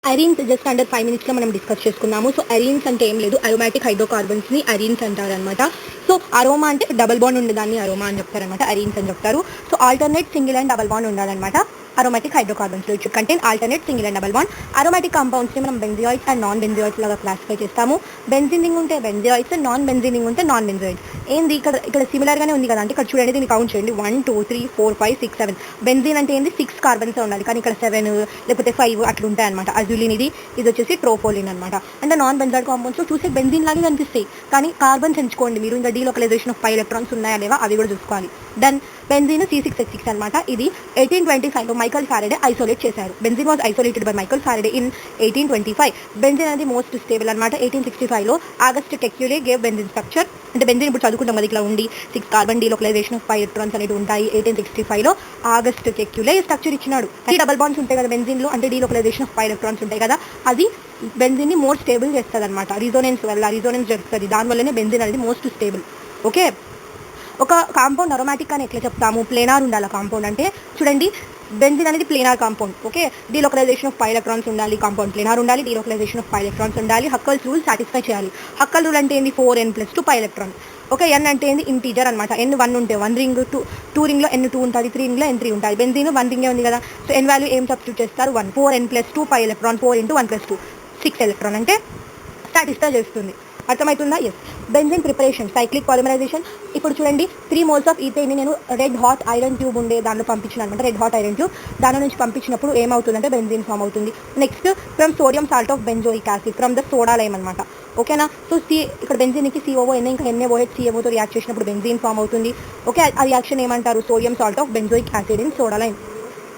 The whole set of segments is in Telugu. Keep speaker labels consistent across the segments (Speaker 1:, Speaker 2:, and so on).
Speaker 1: అరీన్స్ జస్ట్ అండర్ 5 మినిట్స్లో మనం డిస్కస్ చేసుకున్నాము. సో అరీన్స్ అంటే ఏం లేదు, అరోమాటిక్ హైడ్రోకార్బన్స్ని అరీన్స్ అంటారనమాట. సో అరోమా అంటే డబుల్ బాండ్ ఉండేదాన్ని అరోమా అని చెప్తారనమాట, అరీన్స్ అని చెప్తారు. So alternate single and double bond ఉండాలన్నమాట అరోమాటిక్ హైడ్రోకార్బన్స్లో. It should contain alternate single and double bond. Aromatic కాంపౌండ్స్ని మనం బెంజియాయిడ్స్ అండ్ నాన్ బెంజియాయిడ్స్ లాగా క్లాసిఫై చేస్తాము. బెంజిన్ రింగ్ ఉంటే బెంజియాయిడ్స్, నాన్ బెంజిన్ రింగ్ ఉంటే నాన్ బెంజియాయిడ్స్. ఏంది ఇక్కడ సిమిలర్గానే ఉంది కదా అంటే ఇక్కడ చూడండి, దీన్ని కౌంట్ చేయండి 1 2 3 4 5 6 7. బెంజిన్ అంటే ఏంది 6 కార్బన్స్ ఉండాలి, కానీ ఇక్కడ 7 లేకపోతే 5 అట్లా ఉంటాయి అనమాట. అజులిన్ ఇది వచ్చేసి ట్రోపోలిన్ అనమాట. అంటే నాన్ బెంజాయిడ్ కాంపౌండ్స్ చూసే బెంజిన్ లాగే కనిపిస్తాయి, కానీ కార్బన్స్ ఎంచుకోండి మీరు. ఇంకా డీలోకలైజేషన్ ఆఫ్ 5 ఎలక్ట్రాన్స్ ఉన్నాయా లేవా అవి కూడా చూసుకోవాలి. దెన్ బెంజిన్ C6H6 అనమాట. ఇది 1825లో మైకల్ ఫారడే ఐసోలేట్ చేశారు. Benzene was isolated by Michael Faraday in 1825. Benzene అనేది మోస్ట్ స్టేబుల్ అనమాట. 1865లో ఆగస్ట్ టెక్యులే గేవ్ బెంజిన్ స్ట్రక్చర్. అంటే బెంజిన్ ఇప్పుడు చదువుకుంటాం కదా, ఇట్లా ఉండి 6 కార్బన్ డీలోకలైజేషన్ ఆఫ్ 5 ఎలక్ట్రాన్స్ అనేవి ఉంటాయి. 1865లో ఆగస్ట్ టెక్యులే స్ట్రక్చర్ ఇచ్చినాడు. డబల్ బాండ్స్ ఉంటాయి కదా బెంజిన్లో, అంటే డీలోకలైజేషన్ ఆఫ్ 5 ఎలక్ట్రాన్స్ ఉంటాయి కదా, అది బెంజిన్ని మోర్ స్టేబుల్ చేస్తుంది అనమాట. రిజోనెన్స్ జరుగుతుంది, దానివల్లనే బెంజిన్ అనేది మోస్ట్ స్టేబుల్. ఓకే, ఒక కాంపౌండ్ అరోమాటిక్ అని ఎట్లా చెప్తాము? ప్లేనార్ ఉండాలి కాంపౌండ్ అంటే. చూడండి, బెంజిన్ అనేది planar compound. Okay, delocalisation of 5 electrons ఉండాలి, కాంపౌండ్ ప్లేనార్ ఉండాలి, డీలోకలైజేషన్ ఆఫ్ 5 ఎలక్ట్రాన్స్ ఉండాలి. హక్కల్స్ రూల్ సాటిస్ఫై చేయాలి. హక్కల్ రూల్ అంటే ఏంది? 4n+2 5 electron. ఓకే, n అంటే ఏంది? ఇంటీజర్ అనమాట. n 1 ఉంటే 1 రింగ్, 2 రింగ్లో n 2 ఉంటుంది, 3 రింగ్లో n 3 ఉంటుంది. బెంజిన్ 1 రింగే ఉంది కదా, సో n వాల్యూ ఏం సబ్స్టిట్యూట్ చేస్తారు? 1. 4n+2 5 ఎలక్ట్రాన్, 4 × 1+2 6 ఎలక్ట్రాన్ అంటే సాటిస్ఫై చేస్తుంది. అర్థమవుతుందా? Yes. Benzene preparation, cyclic polymerization. ఇప్పుడు చూడండి, 3 moles ఆఫ్ ఈథేన్ని నేను రెడ్ హాట్ ఐరన్ ట్యూబ్ ఉండే దాంట్లో పంపించిన అనమాట. రెడ్ హాట్ ఐరన్ ట్యూబ్ దాని నుంచి పంపించినప్పుడు ఏమవుతుందంటే బెంజిన్ ఫామ్ అవుతుంది. Next, from sodium salt of benzoic acid from the soda lime అనమాట. ఓకేనా? సో ఇక్కడ బెంజిన్కి COO ఇంకా NaOH COతో రియాక్ట్ చేసినప్పుడు బెంజిన్ ఫామ్ అవుతుంది. ఓకే, ఆ రియాక్షన్ ఏమంటారు? Sodium salt of benzoic acid in soda lime.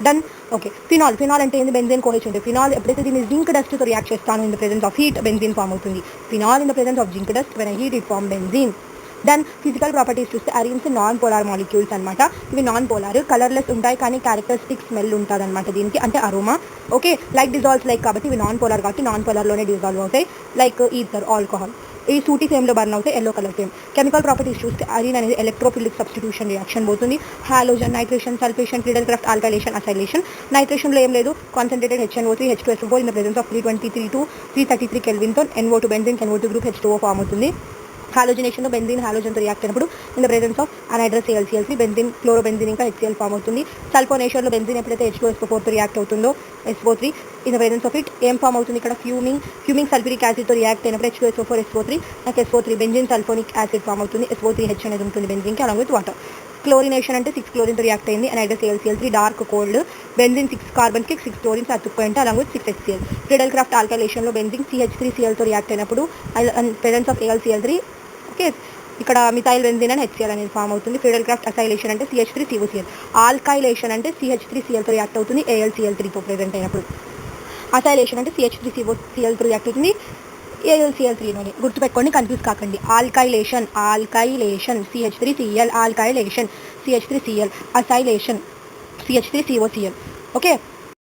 Speaker 1: Done. Okay, phenol అంటే ఏంది? బెంజిన్ కోహెచ్. ఫినాల్ ఎప్పుడైతే దీన్ని జింక్ డస్ట్తో రియాక్ట్ చేస్తాను, in the presence of heat benzene form అవుతుంది. Phenol in the presence of zinc dust, when I heat it form benzene. Then physical properties చూస్తే అరీన్స్ నాన్ పోలార్ మాలిక్యూల్స్ అనమాట. ఇవి నాన్ పోలార్, కలర్లెస్ ఉంటాయి, కానీ క్యారెక్టరిస్టిక్ స్మెల్ ఉంటుంది అనమాట దీనికి, అంటే aroma. Okay, like dissolves like కాబట్టి ఇవి నాన్ పోలార్ కాబట్టి నాన్ పోలార్లోనే డిజాల్వ్ అవుతాయి. Like ether, alcohol. ఈ సూటి ఫ్లేమ్లో బర్న్ అవుతాయి, yellow colour flame. Chemical properties చూస్తే అరీన్ అనేది ఎలక్ట్రోఫిలిక్ సబ్స్టిట్యూషన్ రియాక్షన్ పోతుంది. Halogen, nitration, sulphation, Friedel Crafts, alkylation, acylation. నైట్రేషన్లో ఏం లేదు, concentrated HNO3 H2SO4 in the presence of 323 to 333 కెల్విన్తో NO2 బెంజిన్ NO2 గ్రూప్ H2O ఫామ్ అవుతుంది. హాలోజినేషన్లో బెంజిన్ హాలోజన్తో రియాక్ట్ అయినప్పుడు in the presence of anhydrous AlCl3 benzene chlorobenzene ఇంకా HCl ఫామ్ అవుతుంది. సల్ఫోనేషన్లో బెంజిన్ ఎప్పుడైతే H2SO4తో రియాక్ట్ అవుతుందో SO3 in the presence of it ఏం ఫామ్ అవుతుంది? ఇక్కడ ఫ్యూమింగ్ సల్ఫ్యూరిక్ యాసిడ్తో రియాక్ట్ అయినప్పుడు H2SO4 SO3 నాకు SO3 benzene sulphonic acid form అవుతుంది. SO3H అనేది ఉంటుంది బెంజిన్కి అలాంగ్ విత్ వాటర్. క్లోరినేషన్ అంటే 6 క్లోరిన్తో రియాక్ట్ అయింది, anhydrous AlCl3 dark cold. Benzene 6 కార్బన్స్కి 6 క్లోరిన్స్ అతుక్కుంటే along with 6 HCl. Friedel Crafts ఆల్కైలేషన్లో బెంజిన్ CH3Clతో రియాక్ట్ అయినప్పుడు ప్రెజెన్స్ ఆఫ్ AlCl3. ఓకే, ఇక్కడ మిథైల్ బెంజిన్ అని HCl అనేది ఫామ్ అవుతుంది. క్రిడల్ క్రాఫ్ట్ అసైలేషన్ అంటే CH3COCl. ఆల్కైలేషన్ అంటే CH3Clతో రియాక్ట్ అవుతుంది AlCl3తో ప్రెజెంట్ అయినప్పుడు. అసైలేషన్ అంటే CH3COClతో రియాక్ట్ అవుతుంది AlCl3లోని. గుర్తుపెట్టుకోండి, కన్ఫ్యూజ్ కాకండి. Alkylation CH3Cl, alkylation CH3Cl, acylation CH3COCl. Okay,